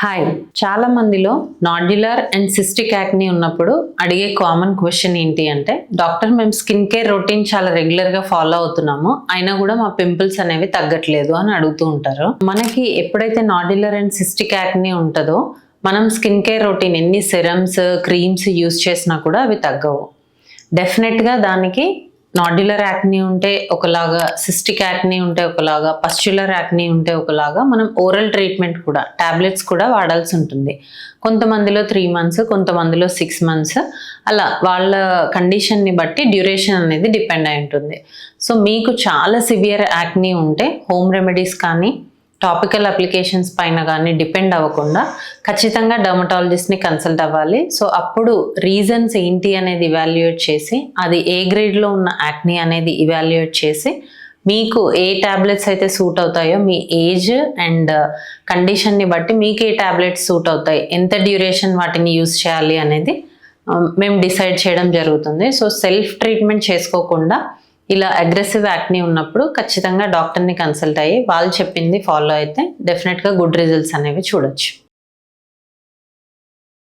Hi, చాలా మందిలో nodular and cystic యాక్ని ఉన్నప్పుడు అడిగే కామన్ క్వశ్చన్ ఏంటి అంటే, డాక్టర్ మేము స్కిన్ కేర్ రొటీన్ చాలా రెగ్యులర్గా ఫాలో అవుతున్నాము, అయినా కూడా మా పింపుల్స్ అనేవి తగ్గట్లేదు అని అడుగుతూ ఉంటారు. మనకి ఎప్పుడైతే నాడ్యులర్ అండ్ సిస్టిక్ యాక్ని ఉంటుందో మనం స్కిన్ కేర్ రొటీన్ ఎన్ని సెరమ్స్ క్రీమ్స్ యూస్ చేసినా కూడా అవి తగ్గవు. డెఫినెట్గా దానికి నాడ్యులర్ యాక్ని ఉంటే ఒకలాగా, సిస్టిక్ యాక్ని ఉంటే ఒకలాగా, పస్చులర్ యాక్ని ఉంటే ఒకలాగా మనం ఓరల్ ట్రీట్మెంట్ కూడా, టాబ్లెట్స్ కూడా వాడాల్సి ఉంటుంది. కొంతమందిలో 3 months, కొంతమందిలో 6 months, అలా వాళ్ళ కండిషన్ని బట్టి డ్యూరేషన్ అనేది డిపెండ్ అయి ఉంటుంది. సో మీకు చాలా సివియర్ యాక్ని ఉంటే హోమ్ రెమెడీస్ కానీ టాపికల్ అప్లికేషన్స్ పైన కానీ డిపెండ్ అవ్వకుండా ఖచ్చితంగా డర్మటాలజిస్ట్ని కన్సల్ట్ అవ్వాలి. సో అప్పుడు రీజన్స్ ఏంటి అనేది ఇవాల్యుయేట్ చేసి, అది ఏ గ్రేడ్లో ఉన్న యాక్ని అనేది ఇవాల్యుయేట్ చేసి, మీకు ఏ ట్యాబ్లెట్స్ అయితే సూట్ అవుతాయో మీ ఏజ్ అండ్ కండిషన్ని బట్టి మీకు ఏ ట్యాబ్లెట్స్ సూట్ అవుతాయి, ఎంత డ్యూరేషన్ వాటిని యూస్ చేయాలి అనేది మేము డిసైడ్ చేయడం జరుగుతుంది. సో సెల్ఫ్ ట్రీట్మెంట్ చేసుకోకుండా ఇలా అగ్రెసివ్ యాక్ని ఉన్నప్పుడు ఖచ్చితంగా డాక్టర్ని కన్సల్ట్ అయ్యి వాళ్ళు చెప్పింది ఫాలో అయితే డెఫినెట్గా గుడ్ రిజల్ట్స్ అనేవి చూడొచ్చు.